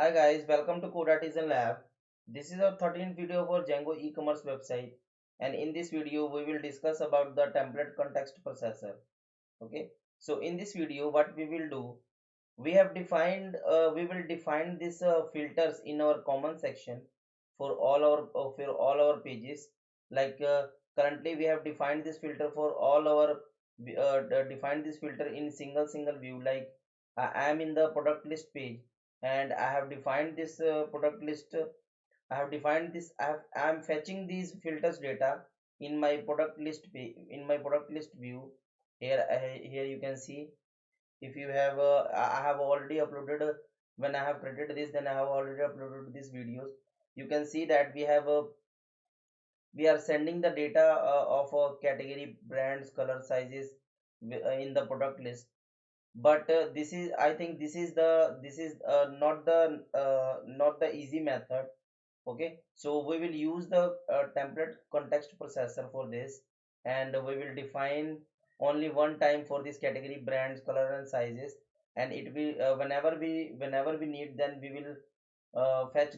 Hi guys, welcome to Codartisan Lab. This is our 13th video for Django e-commerce website, and in this video we will discuss about the template context processor. Okay, so in this video what we will do, we will define these filters in our common section for all our pages. Like currently we have defined this filter for all our defined this filter in single view. Like I am in the product list page and I have defined this product list. I have defined this. I am fetching these filters data in my product list in my product list view. Here you can see. If you have I have already uploaded when I have created this, then I have already uploaded these videos. You can see that we are sending the data of category, brands, color, sizes in the product list. But this is, I think this is not the easy method. Okay, so we will use the template context processor for this, and we will define only one time for this category, brands, color and sizes. And it will whenever we need, then we will fetch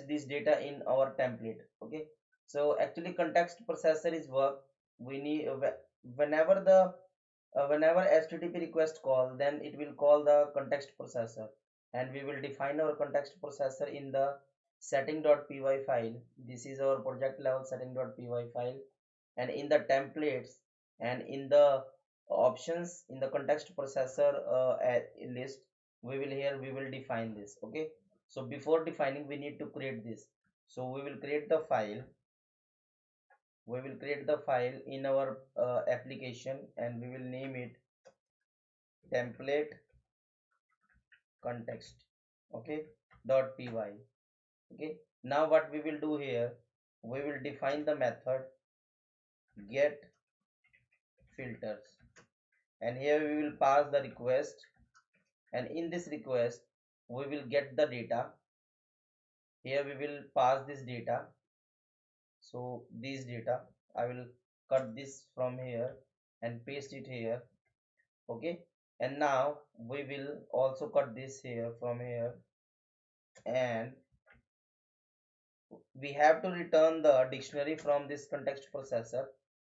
this data in our template. Okay, so actually context processor is work. We need whenever the whenever http request call, then it will call the context processor, and we will define our context processor in the setting.py file. This is our project level setting.py file. And in the templates and in the options in the context processor list, we will define this. Okay, so before defining we need to create this. So we will create the file in our application, and we will name it template context. Okay, .py. Okay, now what we will do here, we will define the method get filters, and here we will pass the request, and in this request we will get the data. Here we will pass this data. So these data, I will cut this from here and paste it here. Okay, and now we will also cut this here from here, and we have to return the dictionary from this context processor.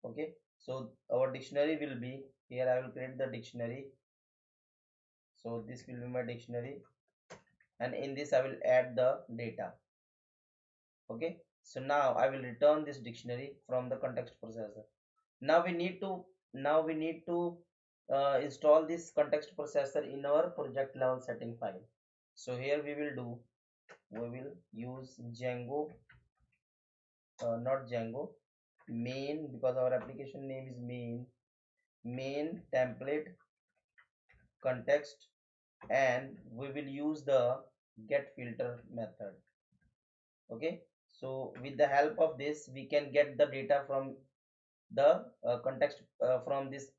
Okay, so our dictionary will be here. I will create the dictionary. So this will be my dictionary, and in this I will add the data. Okay, so now I will return this dictionary from the context processor. Now we need to install this context processor in our project level setting file. So here we will use Django, not Django, main, because our application name is main template context, and we will use the get filter method. Okay, so with the help of this we can get the data from the context from this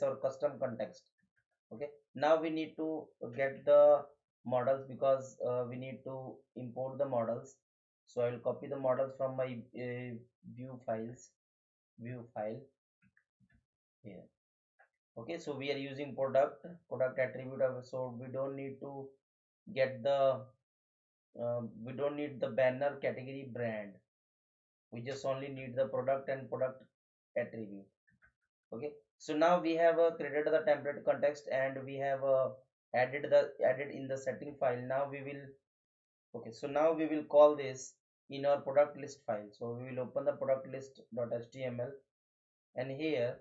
our custom context. Okay, now we need to get the models, because we need to import the models. So I will copy the models from my view file here. Okay, so we are using product attribute so we don't need to get the we don't need the banner, category, brand. We just only need the product and product attribute. Okay, so now we have created the template context, and we have added in the setting file. Now we will Okay, so now we will call this in our product list file. So we will open the product list.html, and here,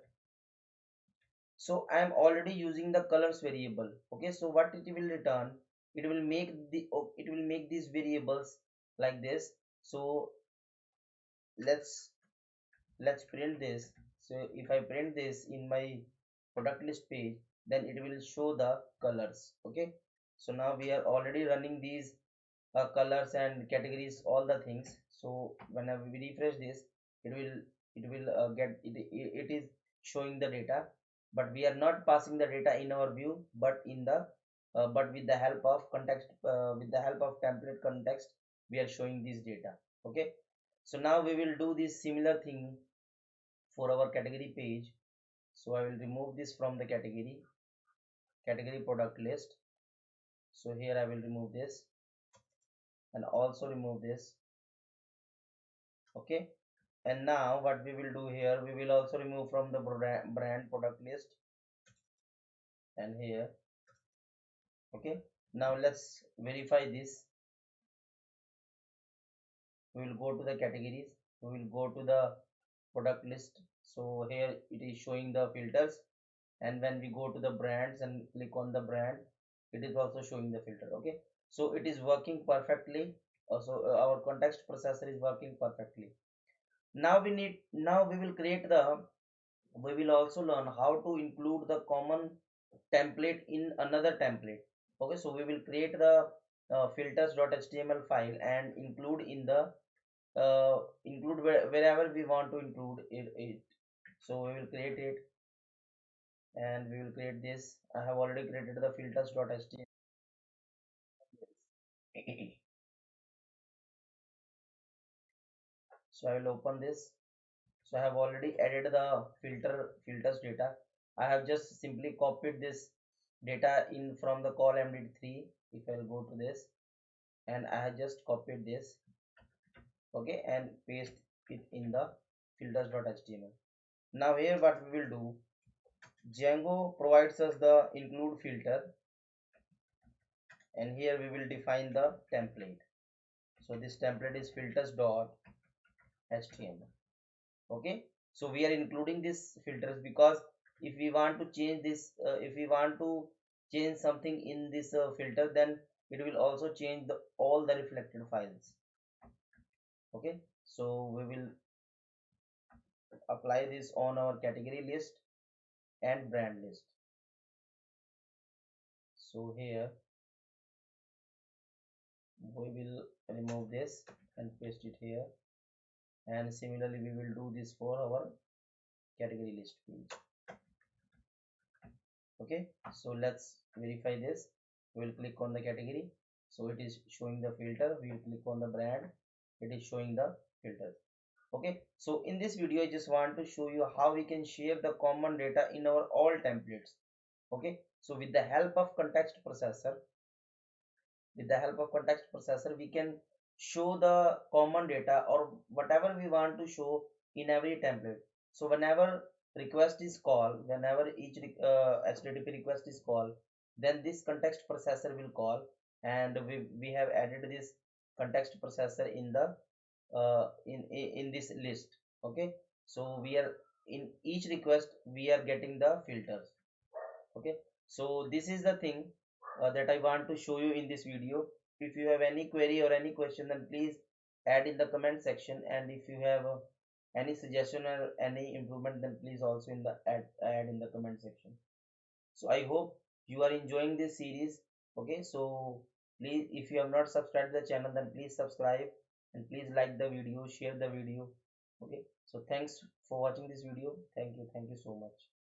so I am already using the colors variable. Okay, so what it will return, it will make these variables like this. So let's print this. So if I print this in my product list page, then it will show the colors. Okay, so now we are already running these colors and categories, all the things. So whenever we refresh this, it will get it is showing the data, but we are not passing the data in our view, but in the but with the help of context with the help of template context, we are showing this data. Okay, so now we will do this similar thing for our category page. So I will remove this from the category product list. So here I will remove this and also remove this. Okay, and now what we will do here, we will also remove from the brand product list and here. Okay, now let's verify this. We will go to the categories, we will go to the product list. So here it is showing the filters, and when we go to the brands and click on the brand, it is also showing the filter. Okay, so it is working perfectly. Our context processor is working perfectly. Now we will create the, we will also learn how to include the common template in another template. Okay, so we will create the filters.html file and include in the include wherever we want to include it. So we will create it and we will create this. I have already created the filters.html. So I will open this. So I have already added the filters data. I have just simply copied this data in from the call md3. If I will go to this, and I have just copied this, okay, and paste it in the filters.html. Now here what we will do, Django provides us the include filter, and here we will define the template. So this template is filters.html. Okay, so we are including this filters because if we want to change this, if we want to change something in this filter, then it will also change all the reflected files. Okay, so we will apply this on our category list and brand list. So here we will remove this and paste it here, and similarly we will do this for our category list page. Okay, so let's verify this. We will click on the category, so it is showing the filter. We will click on the brand, it is showing the filter. Okay, so in this video I just want to show you how we can share the common data in our all templates. Okay, so with the help of context processor, we can show the common data or whatever we want to show in every template. So whenever request is called, whenever each http request is called, then this context processor will call, and we have added this context processor in the in this list. Okay, so we are in each request we are getting the filters. Okay, so this is the thing that I want to show you in this video. If you have any query or any question, then please add in the comment section, and if you have any suggestion or any improvement, then please also in the add in the comment section. So I hope you are enjoying this series. Okay, so please, if you have not subscribed the channel, then please subscribe, and please like the video, share the video. Okay, so thanks for watching this video. Thank you so much.